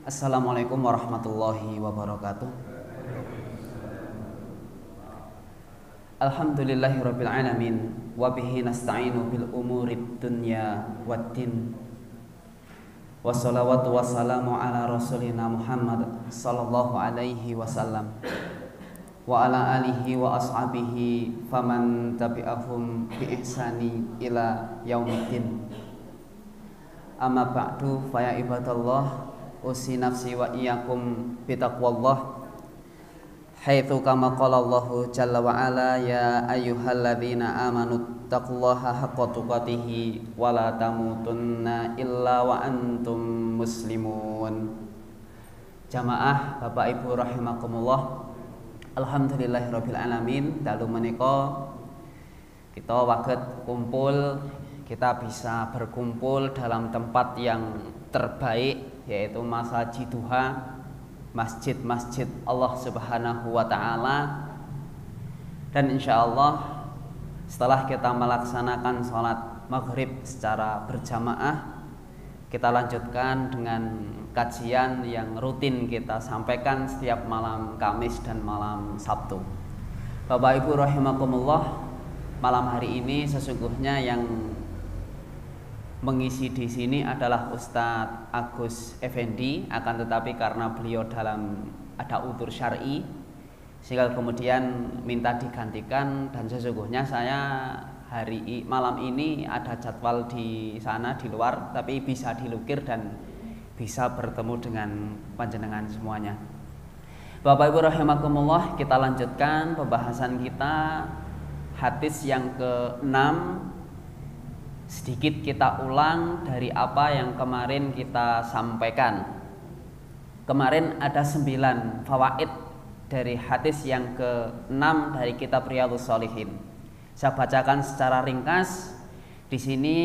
Assalamualaikum warahmatullahi wabarakatuh. Alhamdulillahirabbil alamin wa bihi nasta'inu bil umurid dunya waddin. Wassalawatu wassalamu ala rasulina Muhammad sallallahu alaihi wasallam wa ala alihi wa ashabihi faman tabi'ahum bi ihsani ila yaumiddin. Amma ba'du fa ya ibadallah, usi nafsi wa iyyakum bitaqwallah. Haitsu kama qala Allahu jalla wa ala ya ayyuhalladzina amanu taqullaha haqqa tuqatih wa la tamutunna illa wa antum muslimun. Jamaah Bapak Ibu rahimakumullah. Alhamdulillahirabbil alamin. Dalu menika kita waget kumpul, kita bisa berkumpul dalam tempat yang terbaik, yaitu Masjid Duha, masjid-masjid Allah Subhanahu wa Ta'ala. Dan insya Allah setelah kita melaksanakan sholat maghrib secara berjamaah, kita lanjutkan dengan kajian yang rutin kita sampaikan setiap malam Kamis dan malam Sabtu. Bapak Ibu rahimakumullah, malam hari ini sesungguhnya yang mengisi di sini adalah Ustadz Agus Effendi, akan tetapi karena beliau dalam ada udzur syar'i sehingga kemudian minta digantikan, dan sesungguhnya saya malam ini ada jadwal di sana di luar, tapi bisa dilukir dan bisa bertemu dengan panjenengan semuanya. Bapak Ibu rahimakumullah, kita lanjutkan pembahasan kita hadis yang ke-6. Sedikit kita ulang dari apa yang kemarin kita sampaikan. Kemarin ada 9 fawaid dari hadis yang ke-6 dari kitab Riyadhus Shalihin. Saya bacakan secara ringkas. Di sini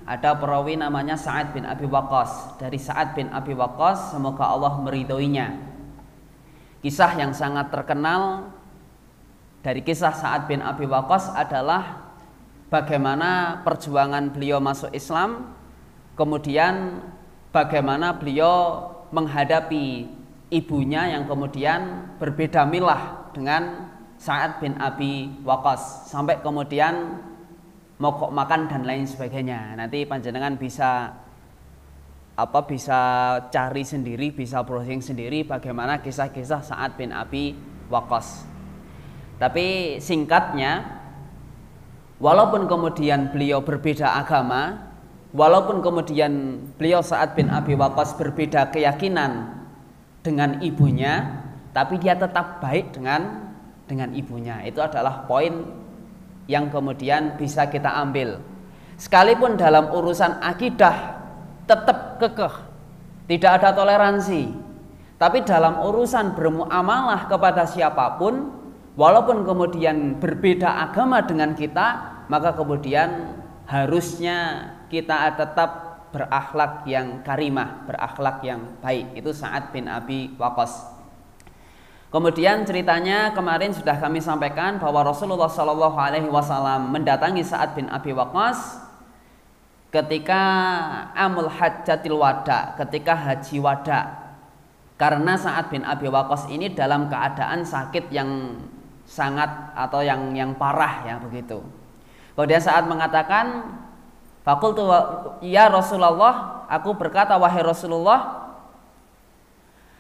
ada perawi namanya Sa'ad bin Abi Waqqas. Dari Sa'ad bin Abi Waqqas, semoga Allah meridhoinya. Kisah yang sangat terkenal dari kisah Sa'ad bin Abi Waqqas adalah bagaimana perjuangan beliau masuk Islam, kemudian bagaimana beliau menghadapi ibunya yang kemudian berbeda milah dengan Sa'ad bin Abi Waqqas, sampai kemudian mogok makan dan lain sebagainya. Nanti panjenengan bisa cari sendiri, bisa browsing sendiri bagaimana kisah-kisah Sa'ad bin Abi Waqqas. Tapi singkatnya, walaupun kemudian beliau berbeda agama, walaupun kemudian beliau Sa'ad bin Abi Waqqas berbeda keyakinan dengan ibunya, tapi dia tetap baik dengan ibunya. Itu adalah poin yang kemudian bisa kita ambil. Sekalipun dalam urusan akidah tetap kekeh, tidak ada toleransi, tapi dalam urusan bermuamalah kepada siapapun, walaupun kemudian berbeda agama dengan kita, maka kemudian harusnya kita tetap berakhlak yang karimah, berakhlak yang baik. Itu Sa'ad bin Abi Waqqas. Kemudian ceritanya kemarin sudah kami sampaikan bahwa Rasulullah SAW mendatangi Sa'ad bin Abi Waqqas ketika Amul Hajjatil Wada, ketika haji wada. Karena Sa'ad bin Abi Waqqas ini dalam keadaan sakit yang sangat atau yang parah, ya begitu. Kemudian saat mengatakan, faqultu ya Rasulullah, aku berkata wahai Rasulullah,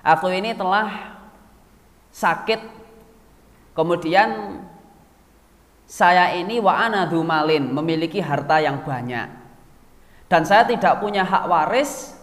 aku ini telah sakit, kemudian saya ini wa ana dzu malin, memiliki harta yang banyak, dan saya tidak punya hak waris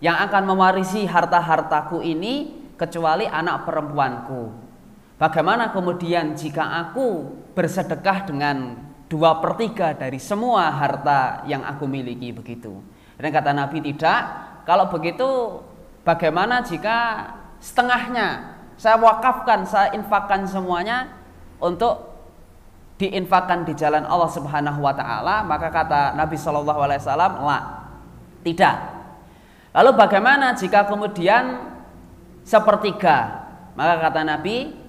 yang akan mewarisi harta-hartaku ini kecuali anak perempuanku. Bagaimana kemudian jika aku bersedekah dengan 2/3 dari semua harta yang aku miliki, begitu? Dan kata Nabi, tidak. Kalau begitu bagaimana jika setengahnya saya wakafkan, saya infakkan semuanya untuk diinfakkan di jalan Allah Subhanahu wa Ta'ala? Maka kata Nabi SAW, la, tidak. Lalu bagaimana jika kemudian 1/3? Maka kata Nabi,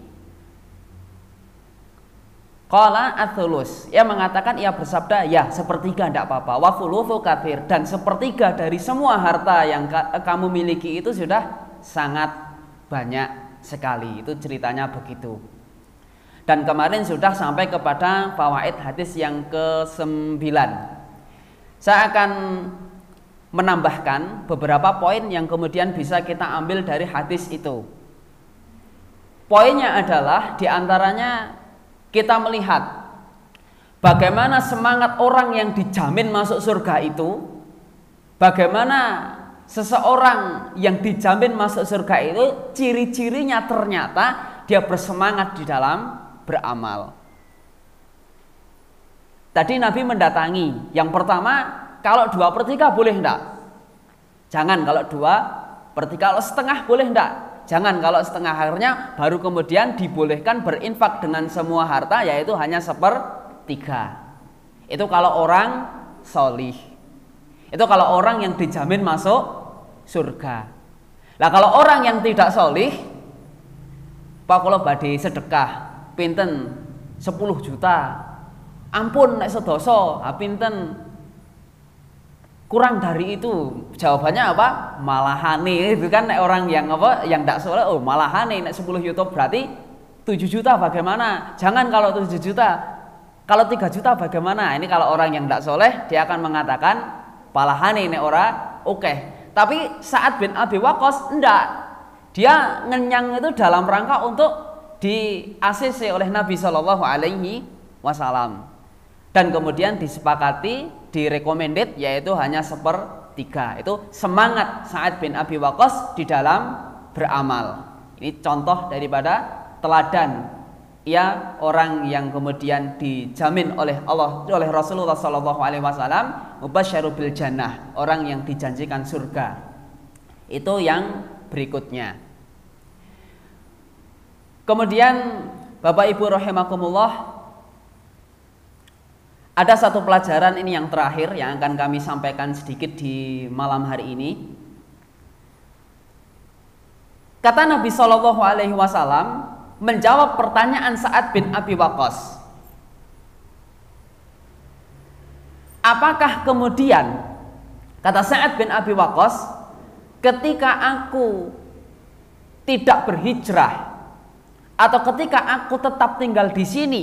Qala athulus, ia mengatakan, ia bersabda, ya sepertiga tidak apa-apa. Wa thulutsu katsir, dan sepertiga dari semua harta yang kamu miliki itu sudah sangat banyak sekali. Itu ceritanya begitu. Dan kemarin sudah sampai kepada fawaid hadis yang ke-9. Saya akan menambahkan beberapa poin yang kemudian bisa kita ambil dari hadis itu. Poinnya adalah diantaranya kita melihat bagaimana semangat orang yang dijamin masuk surga itu, bagaimana seseorang yang dijamin masuk surga itu ciri-cirinya ternyata dia bersemangat di dalam beramal. Tadi Nabi mendatangi, yang pertama, kalau 2/3 boleh enggak? Jangan kalau 2/3, kalau setengah boleh enggak? Jangan kalau setengah. Akhirnya baru kemudian dibolehkan berinfak dengan semua harta, yaitu hanya 1/3. Itu kalau orang solih. Itu kalau orang yang dijamin masuk surga. Nah kalau orang yang tidak solih, Pak kalau badhe sedekah pinten 10 juta, ampun nek sedoso, pinten kurang dari itu. Jawabannya apa? Malahane. Itu kan orang yang apa, yang tidak soleh, oh malahane nek 10 juta berarti 7 juta bagaimana? Jangan kalau 7 juta. Kalau 3 juta bagaimana? Ini kalau orang yang tidak soleh, dia akan mengatakan palahane nek ora oke. Tapi Sa'ad bin Abi Waqqas enggak. Dia ngenyang itu dalam rangka untuk di ACC oleh Nabi Shallallahu Alaihi Wasallam. Dan kemudian disepakati, direkomended, yaitu hanya 1/3. Itu semangat Sa'ad bin Abi Waqqas di dalam beramal. Ini contoh daripada teladan ia orang yang kemudian dijamin oleh Allah, oleh Rasulullah Shallallahu Alaihi Wasallam, mubasysyarul bil jannah, orang yang dijanjikan surga. Itu yang berikutnya. Kemudian Bapak Ibu rahimakumullah, ada satu pelajaran ini yang terakhir yang akan kami sampaikan sedikit di malam hari ini. Kata Nabi Shallallahu Alaihi Wasallam menjawab pertanyaan Sa'ad bin Abi Waqqas. Apakah kemudian, kata Sa'ad bin Abi Waqqas, ketika aku tidak berhijrah atau ketika aku tetap tinggal di sini,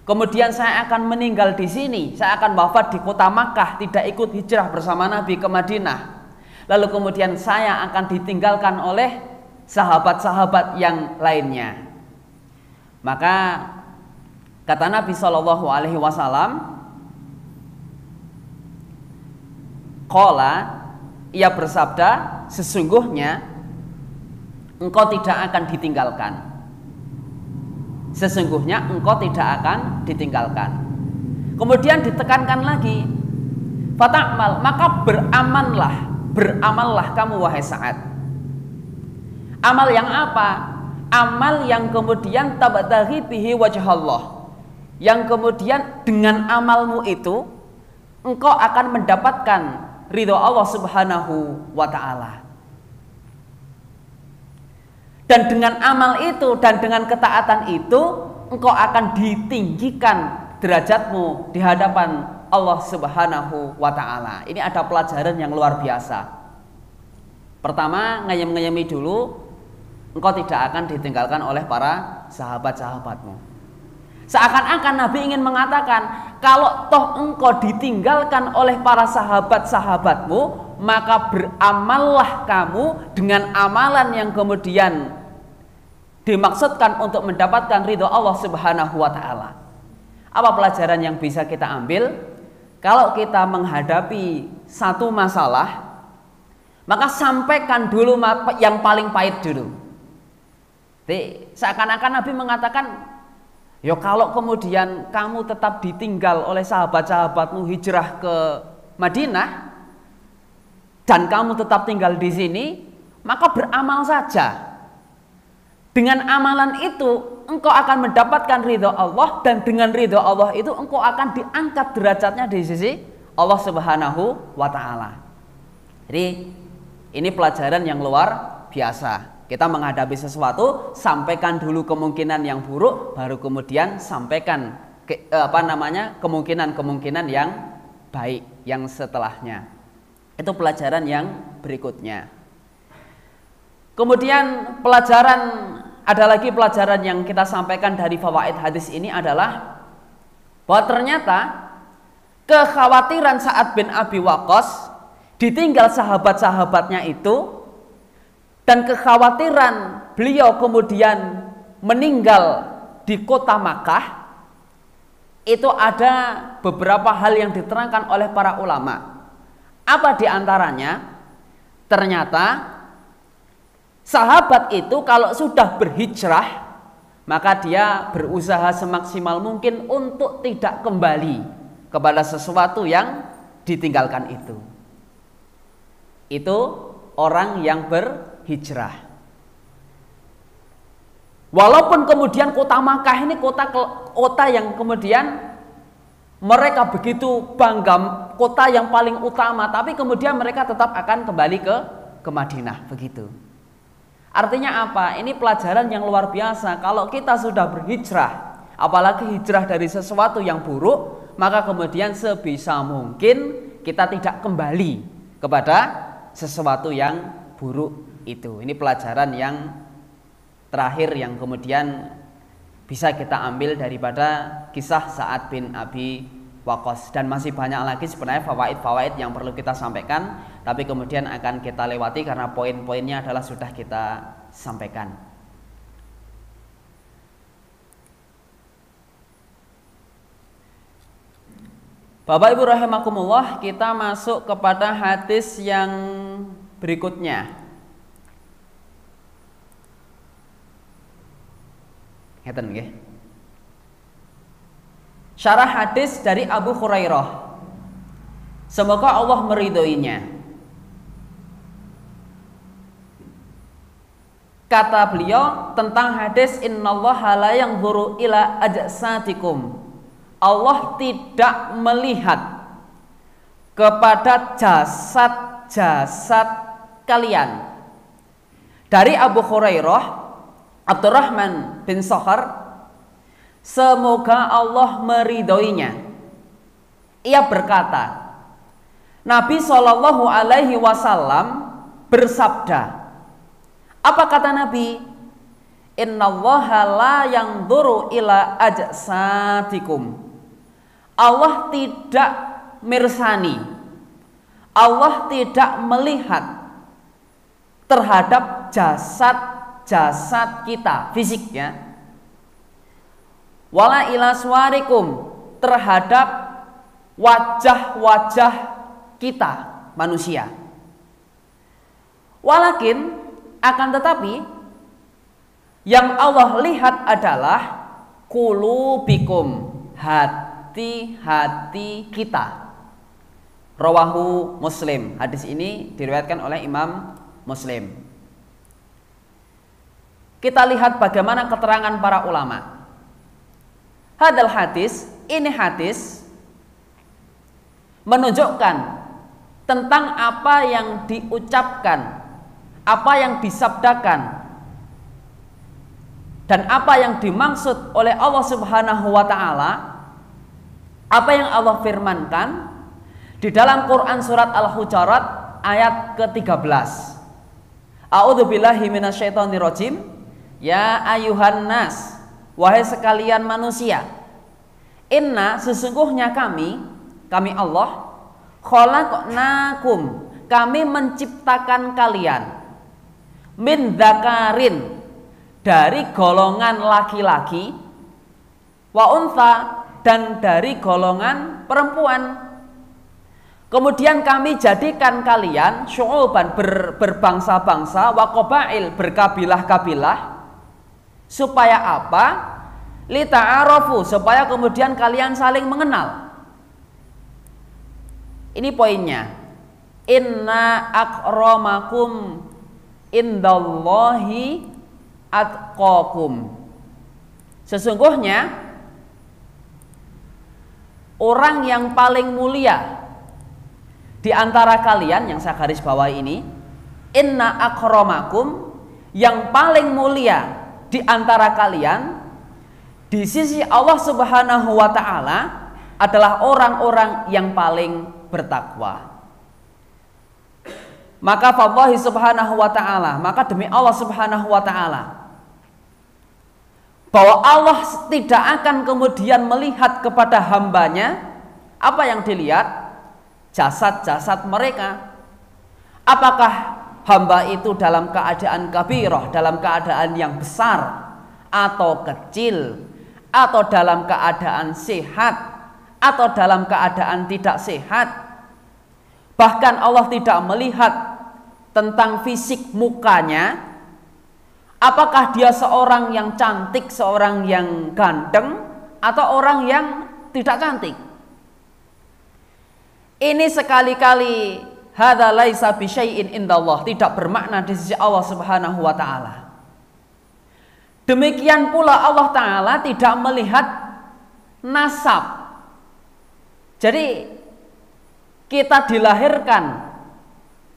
kemudian saya akan meninggal di sini, saya akan wafat di kota Makkah, tidak ikut hijrah bersama Nabi ke Madinah. Lalu kemudian saya akan ditinggalkan oleh sahabat-sahabat yang lainnya. Maka kata Nabi Shallallahu Alaihi Wasallam, qala, ia bersabda, sesungguhnya engkau tidak akan ditinggalkan. Sesungguhnya engkau tidak akan ditinggalkan. Kemudian ditekankan lagi, fata'mal, maka beramallah kamu wahai Sa'ad. Amal yang apa? Amal yang kemudian tabtaghi bihi wajh Allah, yang kemudian dengan amalmu itu engkau akan mendapatkan ridho Allah Subhanahu wa ta'ala. Dan dengan amal itu dan dengan ketaatan itu engkau akan ditinggikan derajatmu di hadapan Allah Subhanahu wa ta'ala. Ini ada pelajaran yang luar biasa. Pertama, ngeyem-ngeyemi dulu, engkau tidak akan ditinggalkan oleh para sahabat-sahabatmu. Seakan-akan Nabi ingin mengatakan, kalau toh engkau ditinggalkan oleh para sahabat-sahabatmu, maka beramallah kamu dengan amalan yang kemudian dimaksudkan untuk mendapatkan ridho Allah Subhanahu wa ta'ala. Apa pelajaran yang bisa kita ambil? Kalau kita menghadapi satu masalah, maka sampaikan dulu yang paling pahit dulu. Jadi, seakan-akan Nabi mengatakan, ya kalau kemudian kamu tetap ditinggal oleh sahabat-sahabatmu hijrah ke Madinah dan kamu tetap tinggal di sini, maka beramal saja. Dengan amalan itu engkau akan mendapatkan ridho Allah, dan dengan ridho Allah itu engkau akan diangkat derajatnya di sisi Allah Subhanahu wa ta'ala. Jadi ini pelajaran yang luar biasa. Kita menghadapi sesuatu, sampaikan dulu kemungkinan yang buruk, baru kemudian sampaikan kemungkinan-kemungkinan yang baik yang setelahnya. Itu pelajaran yang berikutnya. Kemudian ada lagi pelajaran yang kita sampaikan dari fawaid hadis ini adalah bahwa ternyata kekhawatiran Sa'ad bin Abi Waqqas ditinggal sahabat-sahabatnya itu, dan kekhawatiran beliau kemudian meninggal di kota Makkah, itu ada beberapa hal yang diterangkan oleh para ulama. Apa diantaranya? Ternyata sahabat itu kalau sudah berhijrah, maka dia berusaha semaksimal mungkin untuk tidak kembali kepada sesuatu yang ditinggalkan itu. Itu orang yang berhijrah. Walaupun kemudian kota Makkah ini kota yang kemudian mereka begitu bangga, kota yang paling utama, tapi kemudian mereka tetap akan kembali ke Madinah, begitu. Artinya apa? Ini pelajaran yang luar biasa. Kalau kita sudah berhijrah, apalagi hijrah dari sesuatu yang buruk, maka kemudian sebisa mungkin kita tidak kembali kepada sesuatu yang buruk itu. Ini pelajaran yang terakhir yang kemudian bisa kita ambil daripada kisah Sa'ad bin Abi Waqqas. Dan masih banyak lagi sebenarnya fawaid-fawaid yang perlu kita sampaikan, tapi kemudian akan kita lewati karena poin-poinnya adalah sudah kita sampaikan. Bapak Ibu rahimakumullah, kita masuk kepada hadis yang berikutnya. Ngeten nggih. Syarah hadis dari Abu Hurairah. Semoga Allah meridhoinya. Kata beliau tentang hadis innallaha la yanzuru ila ajsatikum. Allah tidak melihat kepada jasad-jasad kalian. Dari Abu Hurairah, Abdurrahman bin Sakhar, semoga Allah meridhoinya. Ia berkata, Nabi Shallallahu Alaihi Wasallam bersabda. Apa kata Nabi? Innallaha la yanzuru ila ajsatikum. Allah tidak mirsani, Allah tidak melihat terhadap jasad kita, fisiknya. Wala ila suwarikum, terhadap wajah-wajah kita, manusia. Walakin, akan tetapi, yang Allah lihat adalah qulubikum, hati-hati kita. Rawahu Muslim. Hadis ini diriwayatkan oleh Imam Muslim. Kita lihat bagaimana keterangan para ulama. Hadal hadis, ini hadis menunjukkan tentang apa yang diucapkan, apa yang disabdakan, dan apa yang dimaksud oleh Allah Subhanahu wa Ta'ala, apa yang Allah firmankan di dalam Quran surat Al-Hujurat ayat ke-13. A'udzubillahi minasyaitonirrajim. Ya ayuhan nas, wahai sekalian manusia, inna sesungguhnya kami Allah, khalaqnakum, kami menciptakan kalian, min dzakarin, dari golongan laki-laki, wa untha, dan dari golongan perempuan. Kemudian kami jadikan kalian syu'uban, berbangsa-bangsa, wa qabail, berkabilah-kabilah. Supaya apa? Lita'arafu, supaya kemudian kalian saling mengenal. Ini poinnya. Inna akramakum indallahi atqakum. Sesungguhnya orang yang paling mulia di antara kalian, yang saya garis bawahi ini, inna akramakum, yang paling mulia di antara kalian di sisi Allah Subhanahu wa taala adalah orang-orang yang paling bertakwa. Maka fawahi Subhanahu wa taala, maka demi Allah Subhanahu wa taala, bahwa Allah tidak akan kemudian melihat kepada hambanya apa yang dilihat, jasad-jasad mereka. Apakah hamba itu dalam keadaan kabirah, dalam keadaan yang besar atau kecil, atau dalam keadaan sehat atau dalam keadaan tidak sehat. Bahkan Allah tidak melihat tentang fisik mukanya, apakah dia seorang yang cantik, seorang yang ganteng, atau orang yang tidak cantik. Ini sekali-kali hadza laisa bi syai'in indallah, tidak bermakna di sisi Allah Subhanahu wa taala. Demikian pula Allah taala tidak melihat nasab. Jadi kita dilahirkan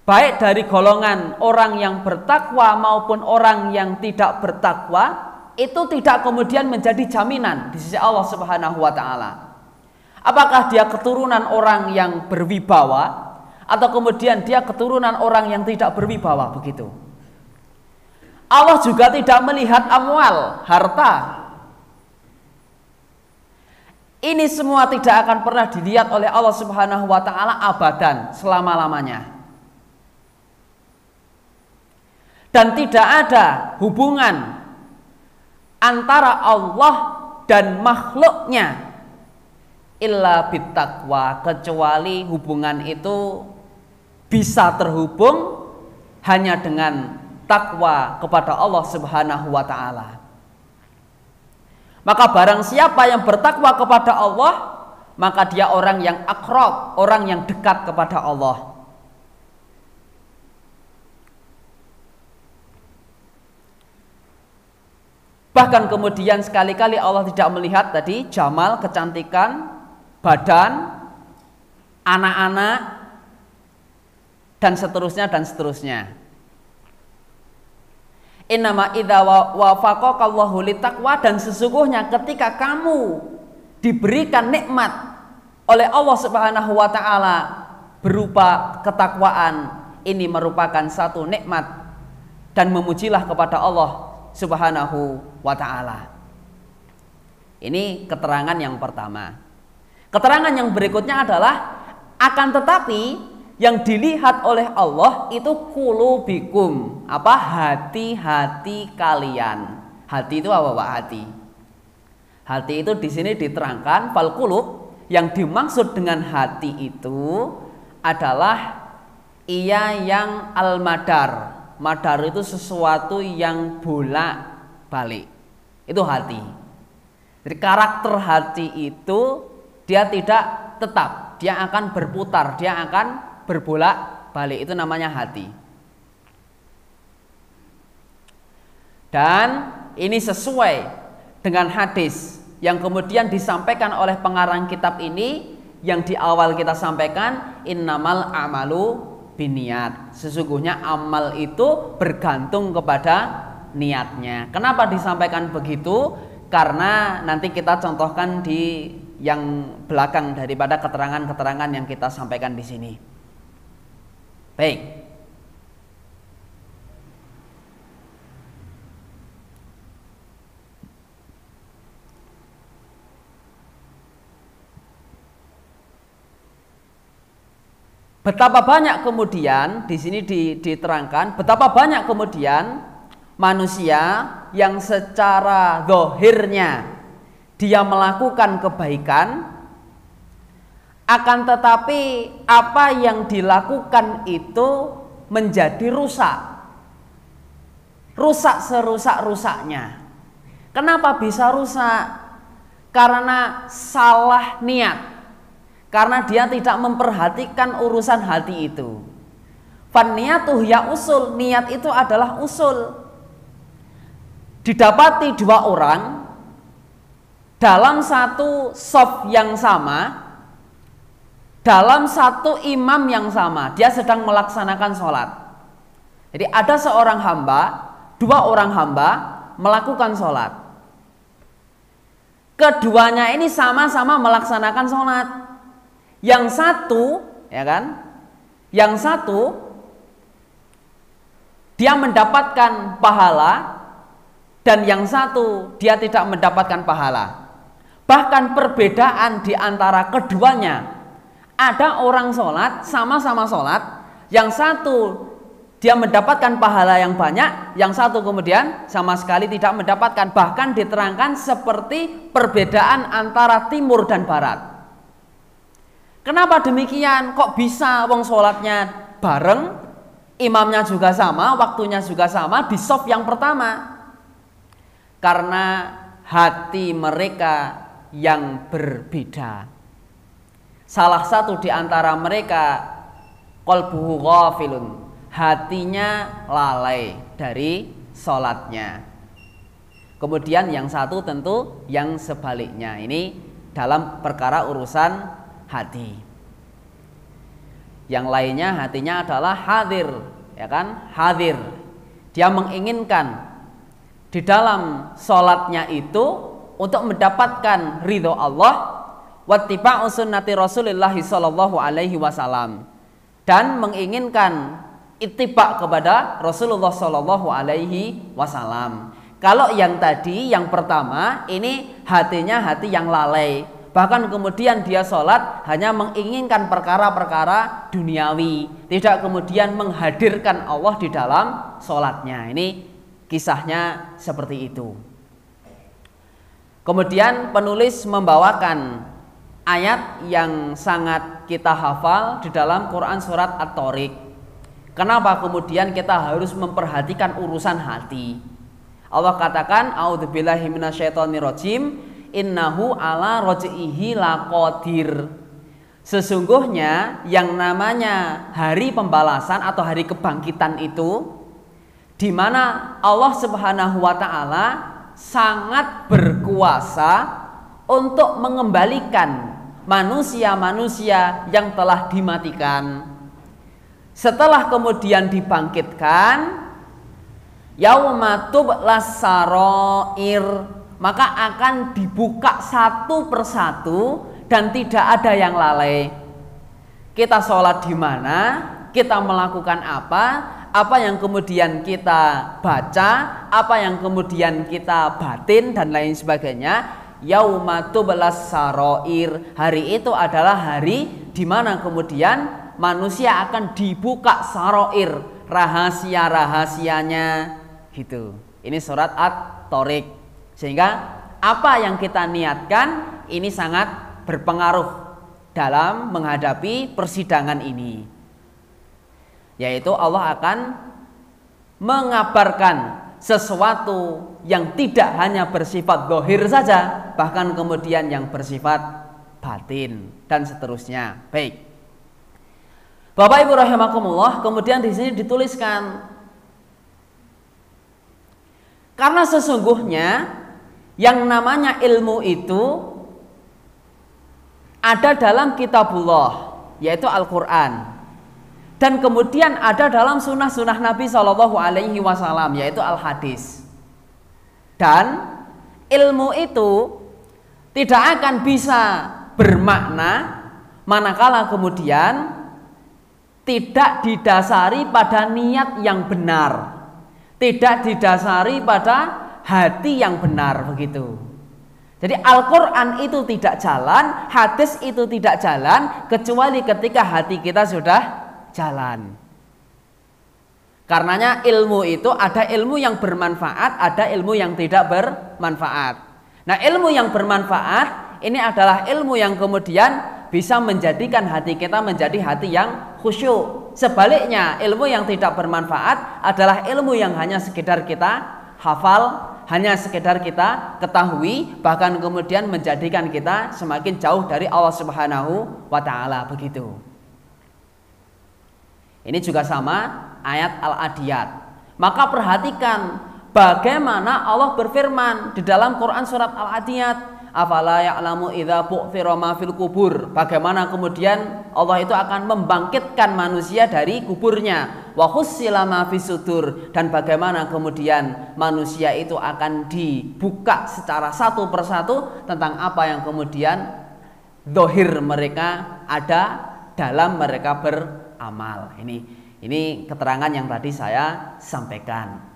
baik dari golongan orang yang bertakwa maupun orang yang tidak bertakwa, itu tidak kemudian menjadi jaminan di sisi Allah Subhanahu wa taala. Apakah dia keturunan orang yang berwibawa atau kemudian dia keturunan orang yang tidak berwibawa, begitu. Allah juga tidak melihat amwal, harta. Ini semua tidak akan pernah dilihat oleh Allah Subhanahu wa taala abadan, selama-lamanya. Dan tidak ada hubungan antara Allah dan makhluknya illa bittaqwa, kecuali hubungan itu bisa terhubung hanya dengan takwa kepada Allah Subhanahu wa taala. Maka barang siapa yang bertakwa kepada Allah, maka dia orang yang akrab, orang yang dekat kepada Allah. Bahkan kemudian sekali-kali Allah tidak melihat tadi jamal, kecantikan, badan, anak-anak, dan seterusnya dan seterusnya. Innama idza wafaqakallahu litaqwa, dan sesungguhnya ketika kamu diberikan nikmat oleh Allah Subhanahu wa taala berupa ketakwaan, ini merupakan satu nikmat, dan memujilah kepada Allah Subhanahu wa taala. Ini keterangan yang pertama. Keterangan yang berikutnya adalah akan tetapi yang dilihat oleh Allah itu qulubikum, apa, hati-hati kalian. Hati itu apa, Pak? Hati. Hati itu di sini diterangkan fal qulub, yang dimaksud dengan hati itu adalah ia yang al-madar. Madar itu sesuatu yang bolak-balik. Itu hati. Jadi karakter hati itu dia tidak tetap, dia akan berputar, dia akan berbolak-balik, itu namanya hati. Dan ini sesuai dengan hadis yang kemudian disampaikan oleh pengarang kitab ini, yang di awal kita sampaikan, innamal amalu biniat. Sesungguhnya amal itu bergantung kepada niatnya. Kenapa disampaikan begitu? Karena nanti kita contohkan di yang belakang daripada keterangan-keterangan yang kita sampaikan di sini. Baik. Betapa banyak kemudian di sini diterangkan betapa banyak kemudian manusia yang secara zahirnya dia melakukan kebaikan, akan tetapi apa yang dilakukan itu menjadi rusak. Rusak serusak-rusaknya. Kenapa bisa rusak? Karena salah niat. Karena dia tidak memperhatikan urusan hati itu. Fanniyatuh ya usul, niat itu adalah usul. Didapati dua orang dalam satu shaf yang sama, dalam satu imam yang sama, dia sedang melaksanakan sholat. Jadi ada seorang hamba dua orang hamba melakukan sholat. Keduanya ini sama-sama melaksanakan sholat. Yang satu, ya kan? Yang satu dia mendapatkan pahala dan yang satu dia tidak mendapatkan pahala. Bahkan perbedaan di antara keduanya, ada orang sholat, sama-sama sholat, yang satu dia mendapatkan pahala yang banyak, yang satu kemudian sama sekali tidak mendapatkan. Bahkan diterangkan seperti perbedaan antara timur dan barat. Kenapa demikian? Kok bisa wong sholatnya bareng, imamnya juga sama, waktunya juga sama di shaf yang pertama? Karena hati mereka yang berbeda. Salah satu di antara mereka qalbuhu ghafilun, hatinya lalai dari sholatnya. Kemudian yang satu tentu yang sebaliknya. Ini dalam perkara urusan hati. Yang lainnya hatinya adalah hadir, ya kan? Hadir. Dia menginginkan di dalam sholatnya itu untuk mendapatkan ridho Allah, wattiba'u sunnati Rasulillah sallallahu alaihi wasallam, dan menginginkan ittiba kepada Rasulullah sallallahu alaihi wasallam. Kalau yang tadi, yang pertama, ini hatinya hati yang lalai. Bahkan kemudian dia sholat hanya menginginkan perkara-perkara duniawi, tidak kemudian menghadirkan Allah di dalam sholatnya. Ini kisahnya seperti itu. Kemudian penulis membawakan ayat yang sangat kita hafal di dalam Quran surat At-Tariq. Kenapa kemudian kita harus memperhatikan urusan hati? Allah katakan, a'udzubillahi minasyaitonirrajim, innahu ala raj'ihi laqadir. Sesungguhnya yang namanya hari pembalasan atau hari kebangkitan itu, di mana Allah Subhanahu wa taala sangat berkuasa untuk mengembalikan manusia-manusia yang telah dimatikan. Setelah kemudian dibangkitkan, yauma tublas sarair, maka akan dibuka satu persatu dan tidak ada yang lalai. Kita sholat di mana, kita melakukan apa yang kemudian kita baca, apa yang kemudian kita batin dan lain sebagainya. Yauma tublas sarair, hari itu adalah hari di mana kemudian manusia akan dibuka sarair, rahasia-rahasianya gitu. Ini surat At-Tariq. Sehingga apa yang kita niatkan ini sangat berpengaruh dalam menghadapi persidangan ini. Yaitu Allah akan mengabarkan sesuatu yang tidak hanya bersifat zahir saja, bahkan kemudian yang bersifat batin dan seterusnya. Baik. Bapak Ibu rahimakumullah, kemudian di sini dituliskan, karena sesungguhnya yang namanya ilmu itu ada dalam kitabullah, yaitu Al-Quran, dan kemudian ada dalam sunnah-sunnah Nabi Shallallahu Alaihi Wasallam, yaitu Al-Hadis. Dan ilmu itu tidak akan bisa bermakna manakala kemudian tidak didasari pada niat yang benar, tidak didasari pada hati yang benar, begitu. Jadi Al-Quran itu tidak jalan, hadis itu tidak jalan, kecuali ketika hati kita sudah jalan. Karenanya ilmu itu ada ilmu yang bermanfaat, ada ilmu yang tidak bermanfaat. Nah, ilmu yang bermanfaat ini adalah ilmu yang kemudian bisa menjadikan hati kita menjadi hati yang khusyuk. Sebaliknya, ilmu yang tidak bermanfaat adalah ilmu yang hanya sekedar kita hafal, hanya sekedar kita ketahui, bahkan kemudian menjadikan kita semakin jauh dari Allah Subhanahu wa taala, begitu. Ini juga sama ayat Al-Adiyat. Maka perhatikan bagaimana Allah berfirman di dalam Quran surat Al-Adiyat, afala ya'lamu idza bu'thira ma fil kubur. Bagaimana kemudian Allah itu akan membangkitkan manusia dari kuburnya. wa hussila ma fisudur, dan bagaimana kemudian manusia itu akan dibuka secara satu persatu tentang apa yang kemudian dohir mereka ada dalam mereka beramal. Ini keterangan yang tadi saya sampaikan.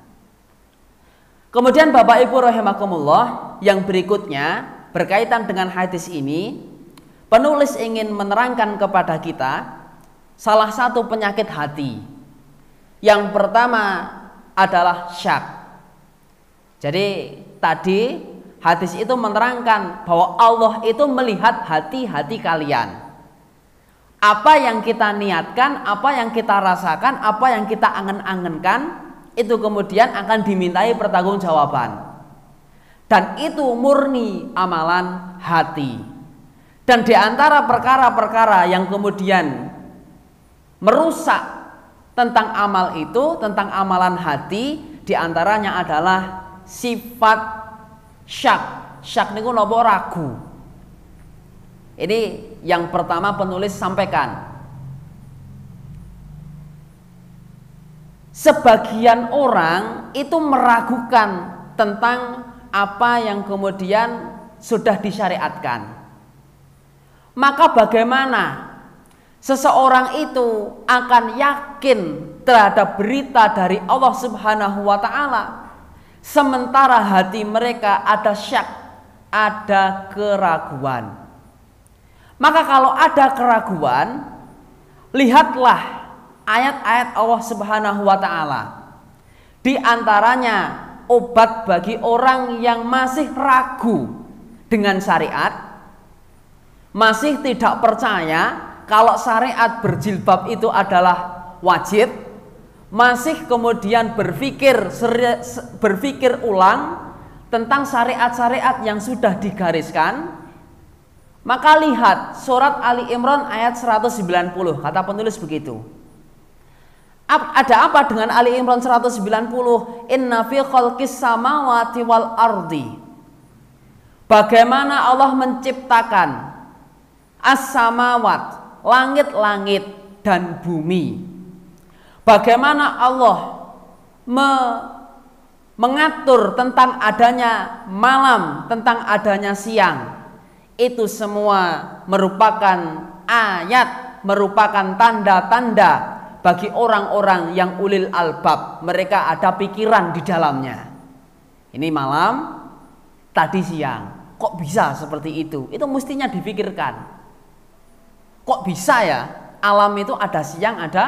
Kemudian Bapak Ibu rahimakumullah, yang berikutnya berkaitan dengan hadis ini, penulis ingin menerangkan kepada kita salah satu penyakit hati. Yang pertama adalah syak. Jadi tadi hadis itu menerangkan bahwa Allah itu melihat hati-hati kalian. Apa yang kita niatkan, apa yang kita rasakan, apa yang kita angen-angenkan, itu kemudian akan dimintai pertanggungjawaban. Dan itu murni amalan hati. Dan di antara perkara-perkara yang kemudian merusak tentang amal itu, tentang amalan hati, di antaranya adalah sifat syak. Syak niku napa? Ragu. Ini yang pertama penulis sampaikan. Sebagian orang itu meragukan tentang apa yang kemudian sudah disyariatkan. Maka bagaimana seseorang itu akan yakin terhadap berita dari Allah Subhanahu wa Ta'ala, sementara hati mereka ada syak, ada keraguan. Maka kalau ada keraguan, lihatlah ayat-ayat Allah Subhanahu wa Ta'ala. Di antaranya obat bagi orang yang masih ragu dengan syariat, masih tidak percaya kalau syariat berjilbab itu adalah wajib, masih kemudian berpikir ulang tentang syariat-syariat yang sudah digariskan. Maka lihat surat Ali Imran ayat 190, kata penulis begitu. Ada apa dengan Ali Imran 190? Inna fi khalqis samawati wal ardi. Bagaimana Allah menciptakan as-samawat, langit-langit dan bumi. Bagaimana Allah mengatur tentang adanya malam, tentang adanya siang. Itu semua merupakan ayat, merupakan tanda-tanda bagi orang-orang yang ulil albab. Mereka ada pikiran di dalamnya. Ini malam, tadi siang. Kok bisa seperti itu? Itu mestinya dipikirkan. Kok bisa ya? Alam itu ada siang, ada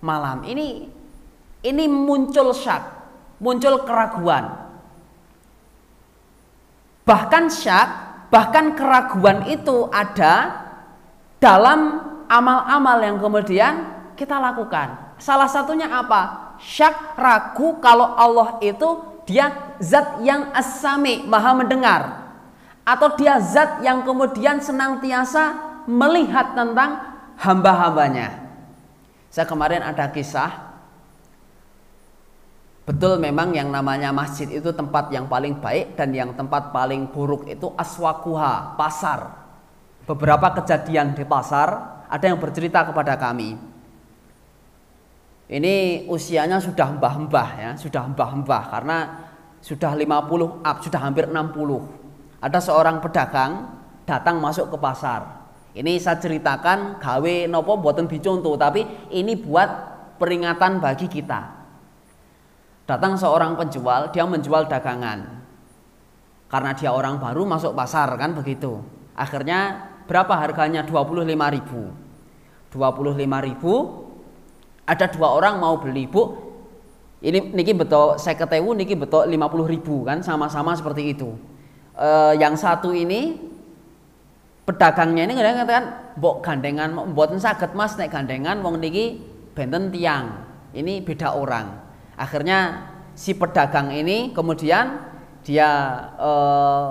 malam. Ini muncul syak, muncul keraguan. Bahkan syak, bahkan keraguan itu ada dalam amal-amal yang kemudian kita lakukan. Salah satunya apa? Syak, ragu kalau Allah itu dia zat yang as-sami, maha mendengar, atau dia zat yang kemudian senantiasa melihat tentang hamba-hambanya. Saya kemarin ada kisah, betul memang yang namanya masjid itu tempat yang paling baik, dan yang tempat paling buruk itu aswakuha, pasar. Beberapa kejadian di pasar, ada yang bercerita kepada kami. Ini usianya sudah mbah-mbah ya, sudah mbah-mbah karena sudah 50 up, sudah hampir 60. Ada seorang pedagang datang masuk ke pasar. Ini saya ceritakan gawe nopo boten dicontoh, tapi ini buat peringatan bagi kita. Datang seorang penjual, dia menjual dagangan. Karena dia orang baru masuk pasar kan begitu. Akhirnya berapa harganya? 25.000. 25.000. Ada dua orang mau beli, Bu. Ini niki betul 50.000, niki betul 50.000 kan, sama-sama seperti itu. Yang satu ini pedagangnya ini katakan, "Mbok gandengan mboten saged Mas nek gandengan wong niki benten tiang." Ini beda orang. Akhirnya si pedagang ini kemudian dia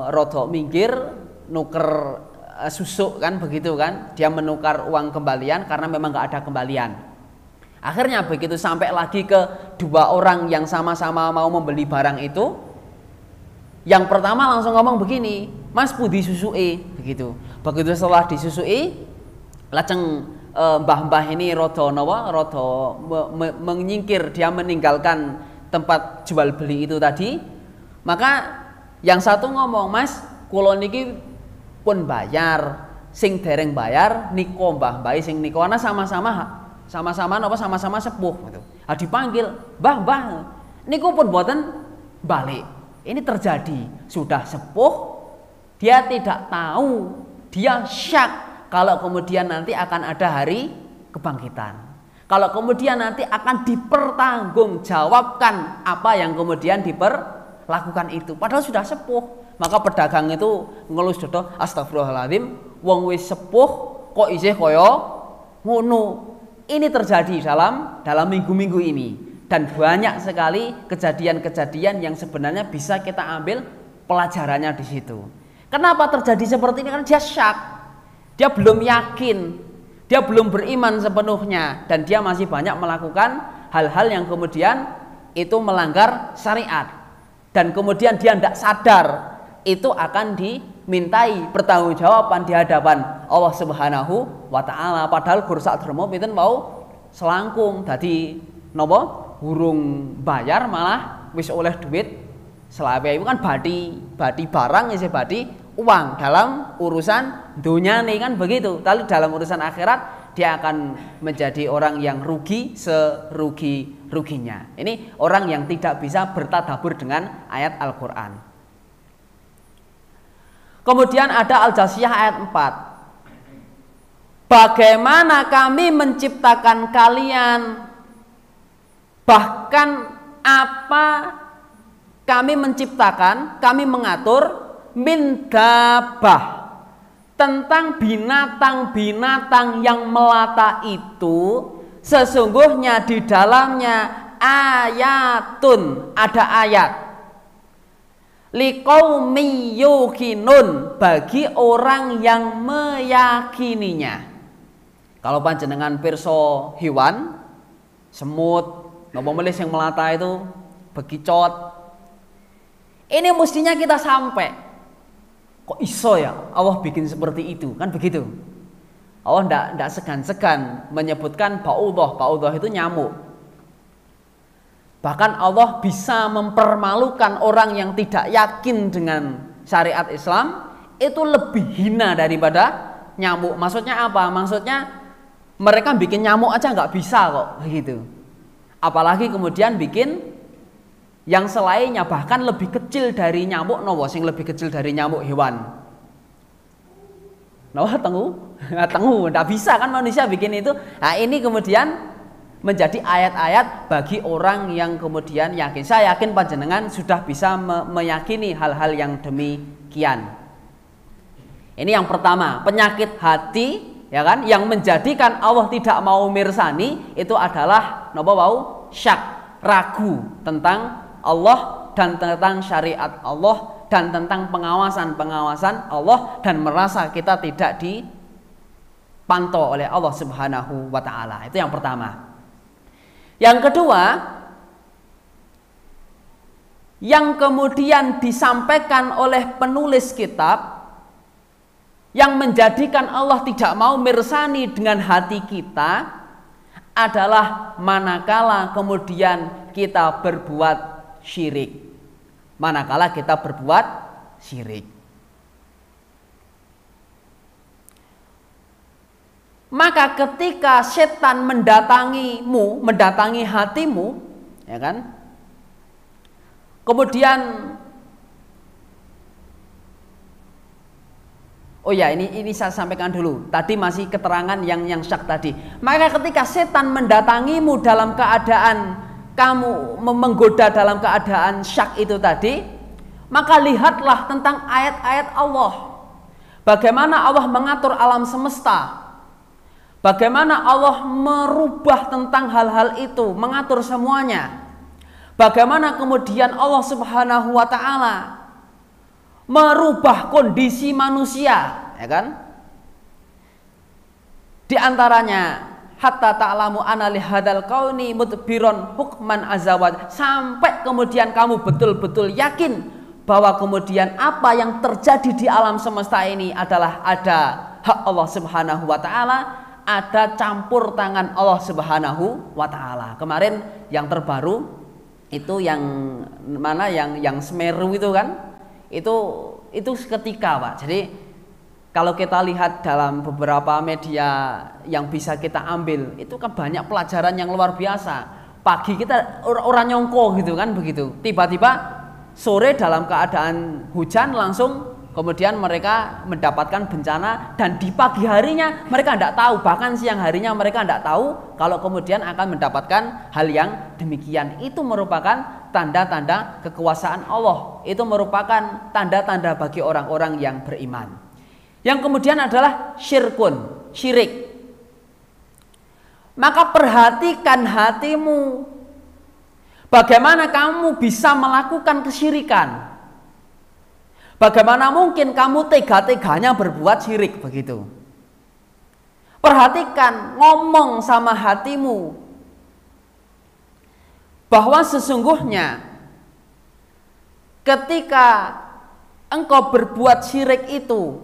rodok minggir nuker susuk kan begitu kan, dia menukar uang kembalian karena memang nggak ada kembalian. Akhirnya begitu sampai lagi ke dua orang yang sama-sama mau membeli barang itu, yang pertama langsung ngomong begini, "Mas, pudi susui," begitu. Begitu setelah disusui, lajeng mbah-mbah ini rodo menyingkir, dia meninggalkan tempat jual beli itu tadi, maka yang satu ngomong, Mas, kula niki pun bayar, sing dereng bayar niko mbah-mbah sing niko, ana sama-sama sepuh gitu. Dipanggil, "Mbah, niku pun boten balik." Ini terjadi, sudah sepuh, dia tidak tahu, dia syak kalau kemudian nanti akan ada hari kebangkitan. Kalau kemudian nanti akan dipertanggungjawabkan apa yang kemudian diperlakukan itu. Padahal sudah sepuh. Maka pedagang itu ngelus dodo, "Astagfirullahaladzim, wong wis sepuh kok isih kaya ngono." Ini terjadi dalam minggu-minggu ini. Dan banyak sekali kejadian-kejadian yang sebenarnya bisa kita ambil pelajarannya di situ. Kenapa terjadi seperti ini? Karena dia syak. Dia belum yakin, dia belum beriman sepenuhnya, dan dia masih banyak melakukan hal-hal yang kemudian itu melanggar syariat, dan kemudian dia tidak sadar itu akan dimintai pertanggungjawaban di hadapan Allah Subhanahu wa Ta'ala. Padahal guru sak dermo pinten mau selangkung, dadi napa burung bayar malah wis oleh duit selawe. Itu kan badi barang isih badi uang dalam urusan dunia nih, kan begitu. Tapi dalam urusan akhirat dia akan menjadi orang yang rugi serugi-ruginya. Ini orang yang tidak bisa bertadabur dengan ayat Al-Quran. Kemudian ada Al-Jasiyah ayat 4. Bagaimana kami menciptakan kalian, bahkan apa kami menciptakan, kami mengatur min dabah, tentang binatang-binatang yang melata itu sesungguhnya di dalamnya ayatun, ada ayat, liqaumi yuqinun, bagi orang yang meyakininya. Kalau panjenengan pirsa hewan, semut, napa melih yang melata itu, bekicot, ini mestinya kita sampai, kok iso ya Allah bikin seperti itu, kan begitu. Allah tidak segan-segan menyebutkan ba'udah itu nyamuk. Bahkan Allah bisa mempermalukan orang yang tidak yakin dengan syariat Islam, itu lebih hina daripada nyamuk. Maksudnya apa? Maksudnya mereka bikin nyamuk aja nggak bisa kok, begitu. Apalagi kemudian bikin yang selainnya, bahkan lebih kecil dari nyamuk. Nopo sing lebih kecil dari nyamuk hewan? Nopo tengu, nggak bisa kan manusia bikin itu. Nah ini kemudian menjadi ayat-ayat bagi orang yang kemudian yakin. Saya yakin panjenengan sudah bisa meyakini hal-hal yang demikian. Ini yang pertama, penyakit hati, ya kan, yang menjadikan Allah tidak mau mirsani itu adalah nopo wau syak, ragu tentang Allah dan tentang syariat Allah dan tentang pengawasan Allah, dan merasa kita tidak dipantau oleh Allah Subhanahu wa Ta'ala. Itu yang pertama. Yang kedua, yang kemudian disampaikan oleh penulis kitab, yang menjadikan Allah tidak mau mirsani dengan hati kita adalah manakala kemudian kita berbuat syirik. Manakala kita berbuat syirik, maka ketika setan mendatangi hatimu, ya kan, kemudian ini saya sampaikan dulu. Tadi masih keterangan yang syak tadi. Maka ketika setan mendatangimu dalam keadaan kamu menggoda dalam keadaan syak itu tadi, maka lihatlah tentang ayat-ayat Allah. Bagaimana Allah mengatur alam semesta, bagaimana Allah merubah tentang hal-hal itu, mengatur semuanya. Bagaimana kemudian Allah Subhanahu wa Ta'ala merubah kondisi manusia, ya kan? Di antaranya hatta ta'lamu anna li hadzal qauni mudbiron hukman azawad, sampai kemudian kamu betul-betul yakin bahwa kemudian apa yang terjadi di alam semesta ini adalah ada hak Allah Subhanahu wa Ta'ala, ada campur tangan Allah Subhanahu wa taala. Kemarin yang terbaru itu yang mana, yang Semeru itu kan? Itu seketika, Pak. Jadi kalau kita lihat dalam beberapa media yang bisa kita ambil, itu kan banyak pelajaran yang luar biasa. Pagi kita orang nyongko gitu kan, begitu. Tiba-tiba sore dalam keadaan hujan langsung kemudian mereka mendapatkan bencana, dan di pagi harinya mereka tidak tahu, bahkan siang harinya mereka tidak tahu kalau kemudian akan mendapatkan hal yang demikian. Itu merupakan tanda-tanda kekuasaan Allah. Itu merupakan tanda-tanda bagi orang-orang yang beriman. Yang kemudian adalah syirik. Maka perhatikan hatimu. Bagaimana kamu bisa melakukan kesyirikan? Bagaimana mungkin kamu tega-teganya berbuat syirik begitu? Perhatikan, ngomong sama hatimu bahwa sesungguhnya ketika engkau berbuat syirik itu,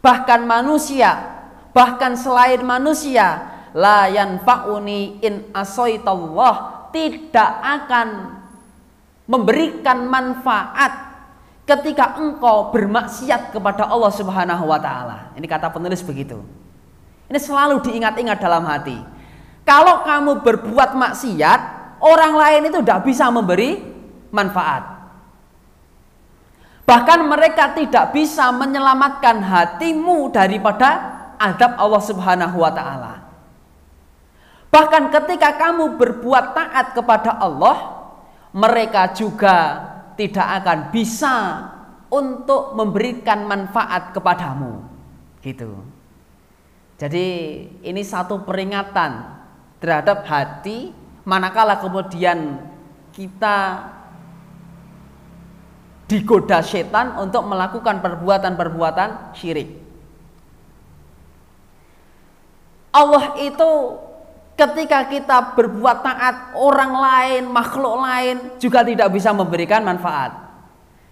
bahkan manusia, bahkan selain manusia, la yanfa'uni in asaitallah, tidak akan memberikan manfaat ketika engkau bermaksiat kepada Allah Subhanahu wa taala. Ini kata penulis begitu. Ini selalu diingat-ingat dalam hati. Kalau kamu berbuat maksiat, orang lain itu tidak bisa memberi manfaat. Bahkan mereka tidak bisa menyelamatkan hatimu daripada azab Allah Subhanahu wa taala. Bahkan ketika kamu berbuat taat kepada Allah, mereka juga tidak akan bisa untuk memberikan manfaat kepadamu, gitu. Jadi ini satu peringatan terhadap hati, manakala kemudian kita digoda setan untuk melakukan perbuatan-perbuatan syirik. Allah itu ketika kita berbuat taat, orang lain, makhluk lain juga tidak bisa memberikan manfaat.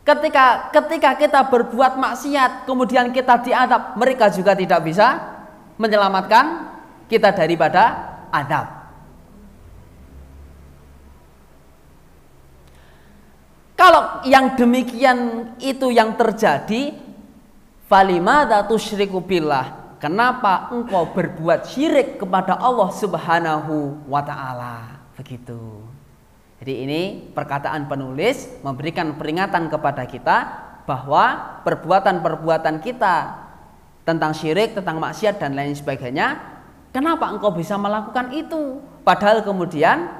Ketika kita berbuat maksiat, kemudian kita diazab, mereka juga tidak bisa menyelamatkan kita daripada azab. Kalau yang demikian itu yang terjadi, falimada tusyriku billah, kenapa engkau berbuat syirik kepada Allah Subhanahu wa taala? Begitu. Jadi ini perkataan penulis memberikan peringatan kepada kita bahwa perbuatan-perbuatan kita tentang syirik, tentang maksiat dan lain sebagainya, kenapa engkau bisa melakukan itu? Padahal kemudian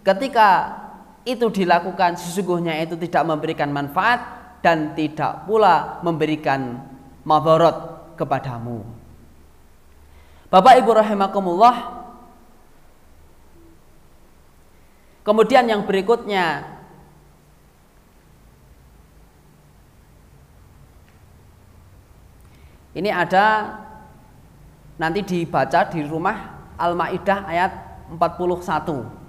ketika itu dilakukan sesungguhnya itu tidak memberikan manfaat dan tidak pula memberikan madharat kepadamu. Bapak Ibu rahimakumullah. Kemudian yang berikutnya, ini ada nanti dibaca di rumah, Al-Maidah ayat 41.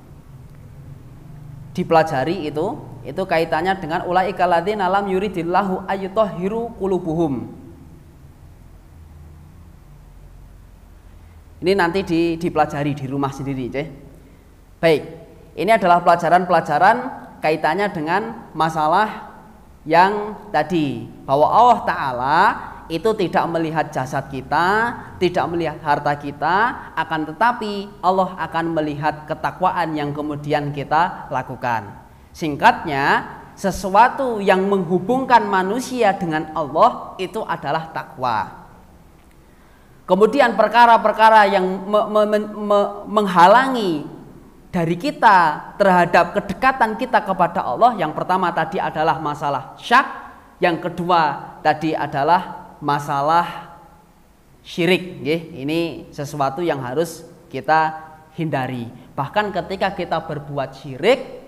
Dipelajari itu kaitannya dengan ulaika ladzina lam yuridillahu ayyutahhiru qulubuhum. Ini nanti dipelajari di rumah sendiri, Baik, ini adalah pelajaran-pelajaran kaitannya dengan masalah yang tadi, bahwa Allah Ta'ala itu tidak melihat jasad kita, tidak melihat harta kita, akan tetapi Allah akan melihat ketakwaan yang kemudian kita lakukan. Singkatnya, sesuatu yang menghubungkan manusia dengan Allah itu adalah takwa. Kemudian perkara-perkara yang menghalangi dari kita terhadap kedekatan kita kepada Allah, yang pertama tadi adalah masalah syak, yang kedua tadi adalah masalah syirik. Ini sesuatu yang harus kita hindari. Bahkan ketika kita berbuat syirik,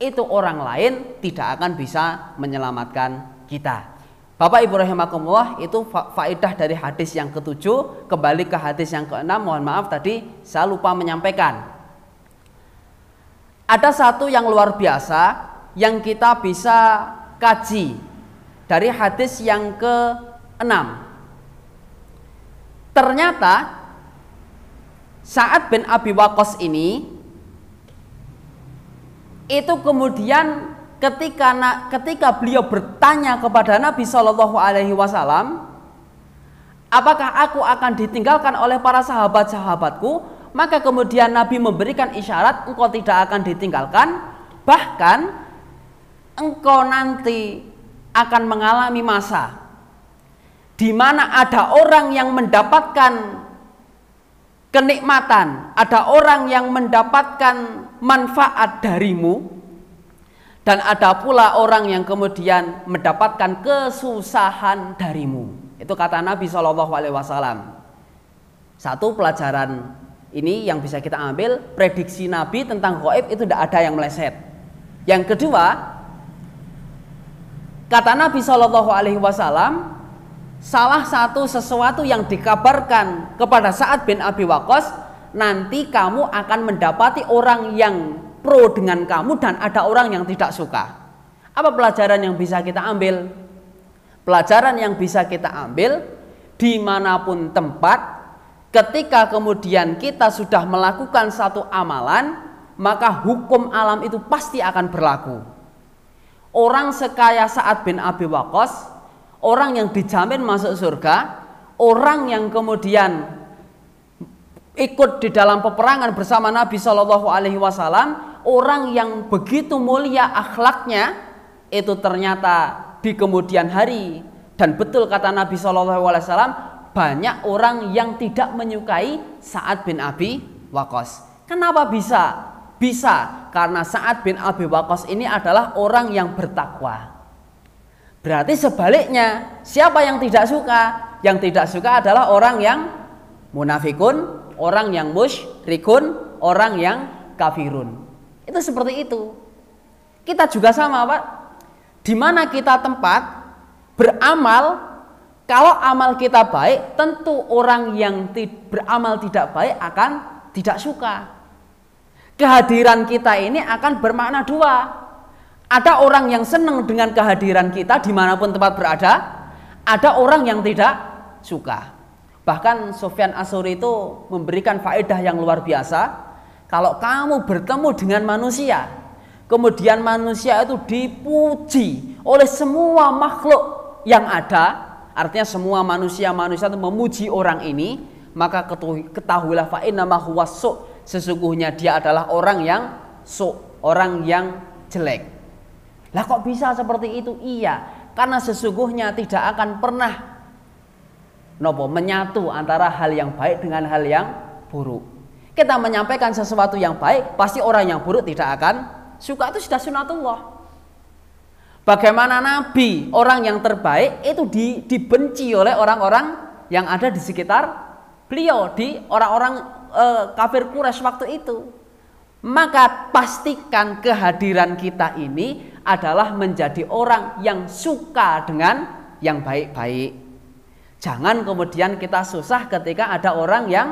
itu orang lain tidak akan bisa menyelamatkan kita. Bapak Ibu rahimakumullah, itu faedah dari hadis yang ke-7. Kembali ke hadis yang ke-6, mohon maaf tadi saya lupa menyampaikan. Ada satu yang luar biasa yang kita bisa kaji dari hadis yang ke-6. Ternyata Sa'ad bin Abi Waqqas ini itu kemudian ketika beliau bertanya kepada Nabi Shallallahu Alaihi Wasallam, apakah aku akan ditinggalkan oleh para sahabat-sahabatku? Maka kemudian Nabi memberikan isyarat, engkau tidak akan ditinggalkan, bahkan engkau nanti akan mengalami masa di mana ada orang yang mendapatkan kenikmatan, ada orang yang mendapatkan manfaat darimu, dan ada pula orang yang kemudian mendapatkan kesusahan darimu. Itu kata Nabi SAW. Satu pelajaran ini yang bisa kita ambil, prediksi Nabi tentang gaib itu tidak ada yang meleset. Yang kedua, kata Nabi SAW, salah satu sesuatu yang dikabarkan kepada Sa'ad bin Abi Waqqas, nanti kamu akan mendapati orang yang pro dengan kamu dan ada orang yang tidak suka. Apa pelajaran yang bisa kita ambil? Pelajaran yang bisa kita ambil, dimanapun tempat, ketika kemudian kita sudah melakukan satu amalan, maka hukum alam itu pasti akan berlaku. Orang sekaya Sa'ad bin Abi Waqqas, orang yang dijamin masuk surga, orang yang kemudian ikut di dalam peperangan bersama Nabi Shallallahu Alaihi Wasallam, orang yang begitu mulia akhlaknya, itu ternyata di kemudian hari, dan betul kata Nabi Shallallahu Alaihi Wasallam, banyak orang yang tidak menyukai Sa'ad bin Abi Waqqas. Kenapa bisa? Bisa karena Sa'ad bin Abi Waqqas ini adalah orang yang bertakwa. Berarti sebaliknya, siapa yang tidak suka? Yang tidak suka adalah orang yang munafikun, orang yang musyrikun, orang yang kafirun. Itu seperti itu. Kita juga sama, Pak. Di mana kita tempat beramal, kalau amal kita baik, tentu orang yang beramal tidak baik akan tidak suka. Kehadiran kita ini akan bermakna dua. Ada orang yang senang dengan kehadiran kita dimanapun tempat berada, ada orang yang tidak suka. Bahkan Sufyan As-Tsauri itu memberikan faedah yang luar biasa. Kalau kamu bertemu dengan manusia, kemudian manusia itu dipuji oleh semua makhluk yang ada, artinya semua manusia itu memuji orang ini, maka ketahuilah fa inna ma huwa su', sesungguhnya dia adalah orang yang su', orang yang jelek. Lah kok bisa seperti itu? Iya, karena sesungguhnya tidak akan pernah menyatu antara hal yang baik dengan hal yang buruk. Kita menyampaikan sesuatu yang baik, pasti orang yang buruk tidak akan suka. Itu sudah sunatullah. Bagaimana Nabi, orang yang terbaik, itu dibenci oleh orang-orang yang ada di sekitar beliau, di orang-orang kafir Quraisy waktu itu. Maka pastikan kehadiran kita ini adalah menjadi orang yang suka dengan yang baik-baik. Jangan kemudian kita susah ketika ada orang yang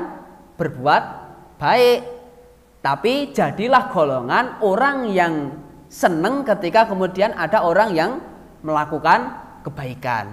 berbuat baik, tapi jadilah golongan orang yang senang ketika kemudian ada orang yang melakukan kebaikan.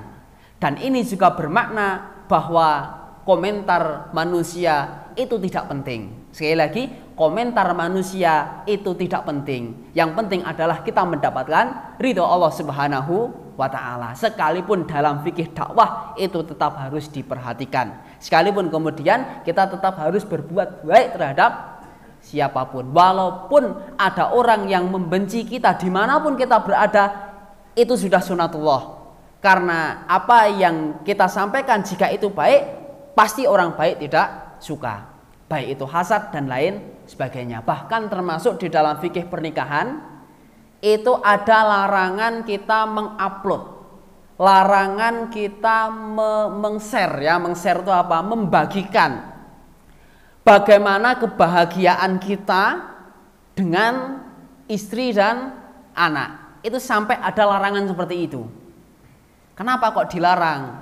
Dan ini juga bermakna bahwa komentar manusia itu tidak penting. Sekali lagi, komentar manusia itu tidak penting. Yang penting adalah kita mendapatkan ridho Allah Subhanahu wa ta'ala. Sekalipun dalam fikih dakwah itu tetap harus diperhatikan. Sekalipun kemudian kita tetap harus berbuat baik terhadap siapapun. Walaupun ada orang yang membenci kita dimanapun kita berada, itu sudah sunatullah. Karena apa yang kita sampaikan jika itu baik, pasti orang baik tidak suka. Baik itu hasad dan lain sebagainya. Bahkan termasuk di dalam fikih pernikahan itu ada larangan kita mengupload, larangan kita meng-share ya. Meng-share itu apa? Membagikan bagaimana kebahagiaan kita dengan istri dan anak. Itu sampai ada larangan seperti itu. Kenapa kok dilarang?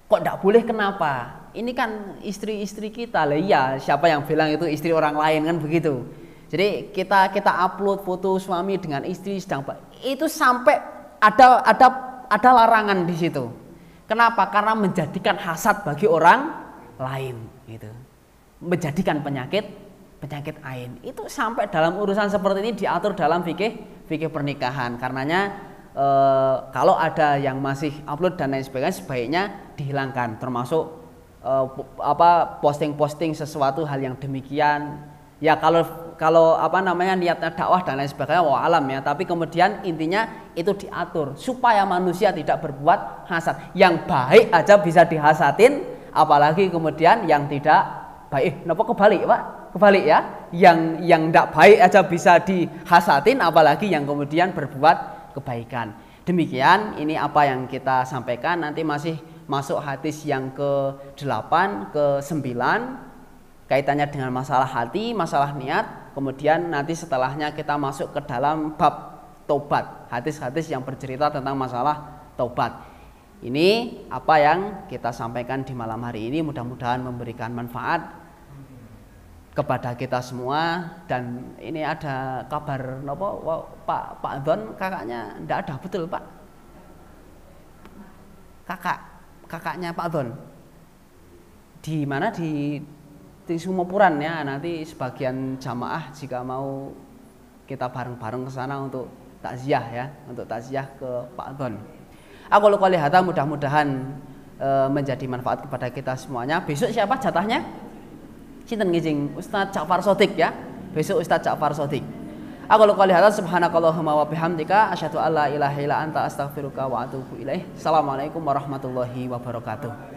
Kok tidak boleh, kenapa? Ini kan istri-istri kita lah. Iya, siapa yang bilang itu istri orang lain, kan begitu. Jadi kita upload foto suami dengan istri sedang, itu sampai ada larangan di situ. Kenapa? Karena menjadikan hasad bagi orang lain gitu. Menjadikan penyakit ain. Itu sampai dalam urusan seperti ini diatur dalam fikih pernikahan. Karenanya kalau ada yang masih upload dan lain sebagainya sebaiknya dihilangkan, termasuk posting-posting sesuatu hal yang demikian. Ya kalau niatnya dakwah dan lain sebagainya wa alam ya, tapi kemudian intinya itu diatur supaya manusia tidak berbuat hasad. Yang baik aja bisa dihasatin, apalagi kemudian yang tidak baik. Kenapa kebalik, Pak? Kebalik ya. Yang tidak baik aja bisa dihasatin, apalagi yang kemudian berbuat kebaikan. Demikian ini apa yang kita sampaikan. Nanti masih masuk hadis yang ke-8, ke-9 kaitannya dengan masalah hati, masalah niat. Kemudian nanti setelahnya kita masuk ke dalam bab taubat, hadis-hadis yang bercerita tentang masalah taubat. Ini apa yang kita sampaikan di malam hari ini, mudah-mudahan memberikan manfaat kepada kita semua. Dan ini ada kabar Pak Don kakaknya ndak ada, betul Pak? Kakaknya Pak Don di mana, di Sumopuran ya. Nanti sebagian jamaah jika mau kita bareng-bareng ke sana untuk takziah ya, untuk takziah ke Pak Don. Aku qouli hadza, mudah-mudahan menjadi manfaat kepada kita semuanya. Besok siapa jatahnya? Sinten ngijing? Ustadz Ja'far Shadiq ya. Besok Ustadz Ja'far Shadiq. Aku qouli hadza, subhanakallahumma wa bihamdika asyhadu alla ilaha illa anta astaghfiruka wa atubu ilaih. Assalamualaikum warahmatullahi wabarakatuh.